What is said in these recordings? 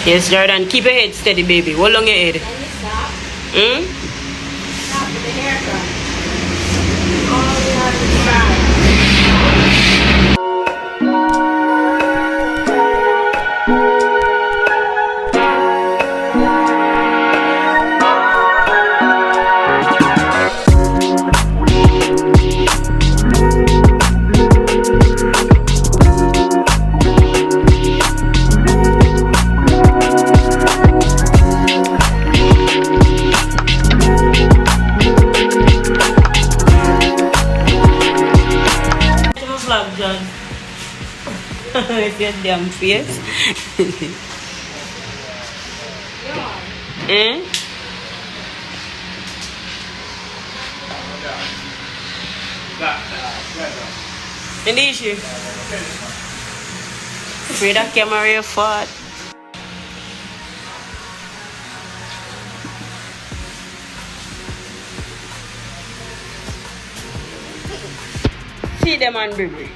Yes, Jordan. Keep your head steady, baby. Hold on your head. Can you stop? Hmm? Stop with the haircut. All the other side. With your damn face. Eh? And the issue? Afraid that camera your fault. See them on baby.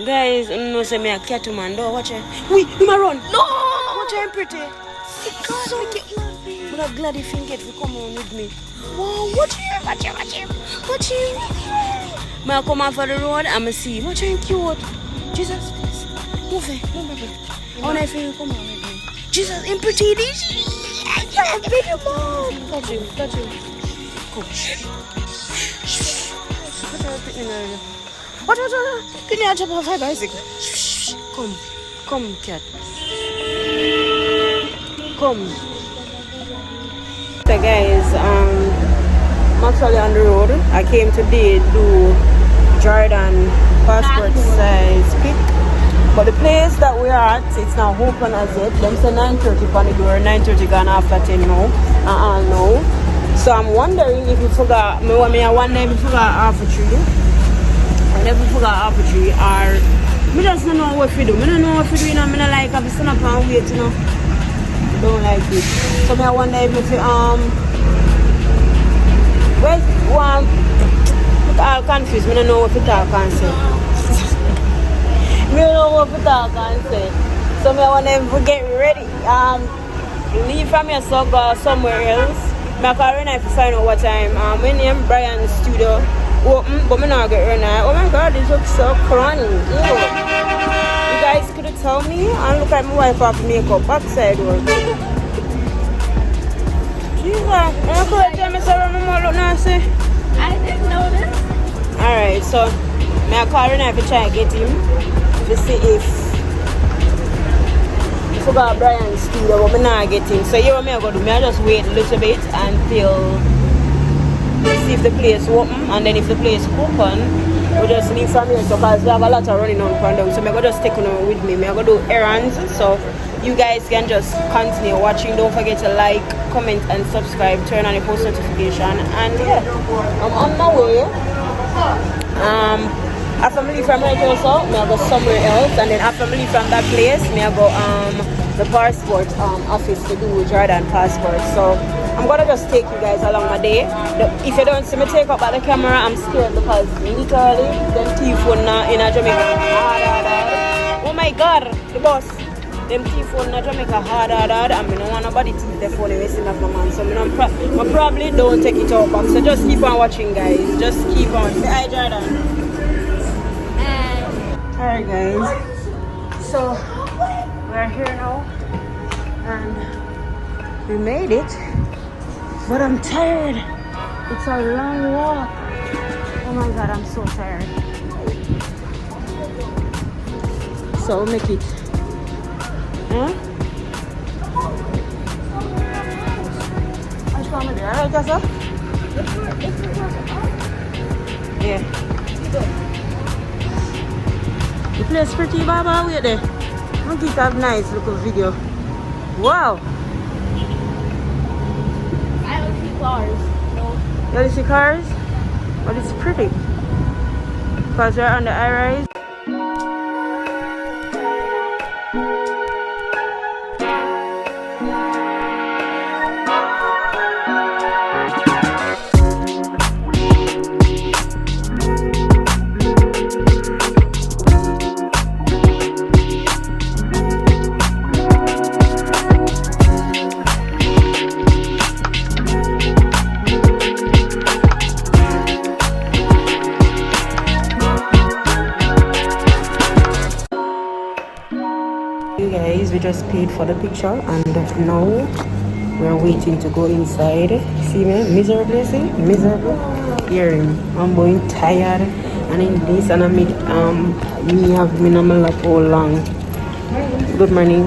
Guys, no say me a cat man. No, watch it. Wait, you ma run. No, watch it, pretty. God, so I'm not glad if you get to come on with me. Wow, watch him. I come off of the road, I'ma see. Watch him cute. Jesus, please. Move it. I wanna feel you come on with me. Jesus, him pretty. This. I baby mom. Touch him. Come. What? Can you jump off my bicycle? Come, cat. Come. So guys, I'm actually on the road. I came today to do Jordan passport size pic. But the place that we are at, it's not open as yet. Them say 9:30 on the door, 9:30 gone after 10 now. No. So I'm wondering if you forgot, I wonder if you forgot half a tree. I never forgot half a tree, or I just don't know what to do. I don't know what to do, you know. I don't like if stand up and wait, you know. I don't like it. So I wonder if you where's one I'm confused, I don't know what to talk and say. I don't know what to talk and say. So I wonder if we get ready. Leave from here so go somewhere else. I can't if you find out what time. My name Brian's studio. Open, but I'm not getting right. Oh my god, this looks so crony. Ew. You guys could have told me. I look at my wife off makeup backside work. Jesus, I could have told me so my mom look nasty. I didn't notice. Alright, so I call Renee to try and get him to see if I forgot Brian's studio, but I'm not get him. So you know what I'm going to do? I just wait a little bit until see if the place open, and then if the place open, we just leave from here. So because we have a lot of running on and down, so I'm going to just take on with me. I'm going to do errands, so you guys can just continue watching. Don't forget to like, comment and subscribe, turn on the post notification, and yeah, I'm on my way. After I leave from right here, so I go somewhere else, and then after I leave from that place, I go the passport office to do Jordan passport. So I'm gonna just take you guys along my day. If you don't see me take up by the camera, I'm scared because literally them thief in Jamaica hard. Oh my god, the boss. Them thief in Jamaica hard. And I don't want nobody thief the phone and wasting off my man. So I probably don't take it out back. So just keep on watching, guys. Just keep on. Say hi, Jordan. Alright guys, so we're here now and we made it, but I'm tired. It's a long walk. Oh my god, I'm so tired. So we'll make it. Huh? What's wrong with it? Alright, Jessa? Yeah. The place pretty, Baba. Wait there. I'm going to have nice little video. Wow. I don't see cars. No. You only see cars? But it's pretty. Because we're on the high rise. You guys, we just paid for the picture and now we're waiting to go inside. See me? Miserable, see? Miserable. Here, I'm going tired and in this and I meet me have been on my lap all long. Good morning.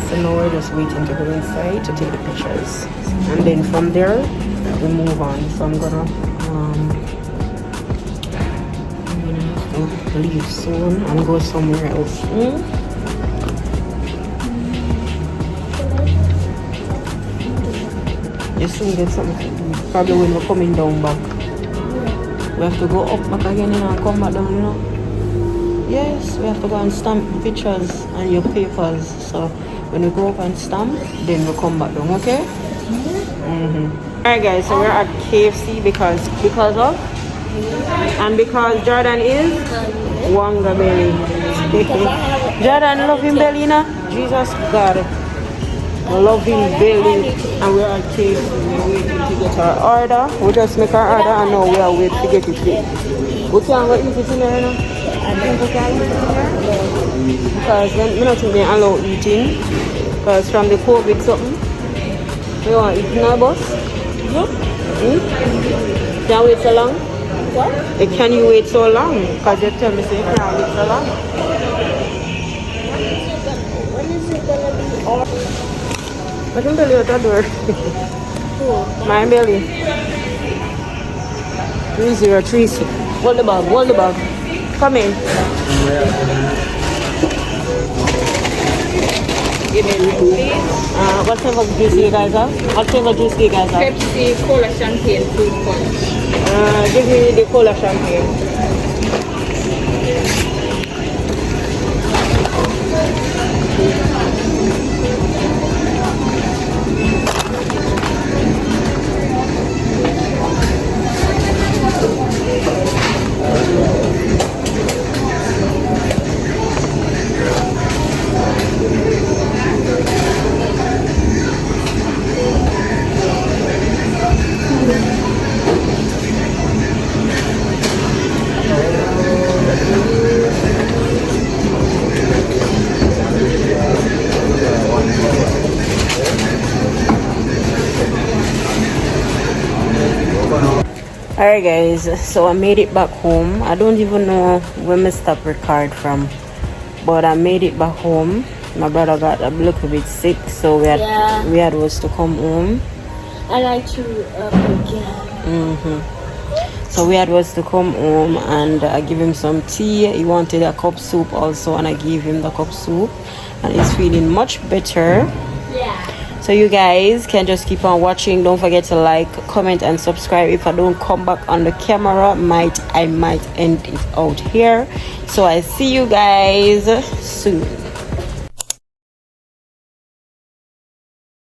So now we're just waiting to go inside to take the pictures. And then from there we move on. So I'm gonna have to leave soon and go somewhere else. You soon get something. Probably when we're coming down back. We have to go up back again and come back down, you know. Yes, we have to go and stamp the pictures and your papers. So when we go up and stamp, then we'll come back down, okay? Alright guys, so we're at KFC because of and because Jordan is Wanga belly. Jordan loving belly, na? Jesus God. Loving belly, and we're at KFC. We're waiting to get our order. We just make our order and now we are waiting to get it here. We can't go eat it in there, no? I think we can eat it in there because then we don't think they allow eating because from the COVID something we want to eat in our bus. Can't wait so long? What? Can you wait so long? Because you tell me so you can't wait so long. When is it gonna be ordered? What's your belly at the door? My belly. 3036. Hold the bag, hold the bag. Come in. Give me a please. What flavor juice do you guys have? What flavor juice do you guys have? Pepsi, cola, champagne, fruit punch. Give me the cola champagne. Alright guys, so I made it back home. I don't even know where my stop record from, but I made it back home. My brother got a little bit sick, so we had was to come home. I like to again. So we had was to come home and I give him some tea. He wanted a cup soup also and I gave him the cup soup and he's feeling much better. So you guys can just keep on watching. Don't forget to like, comment and subscribe. If I don't come back on the camera, I might end it out here. So I see you guys soon.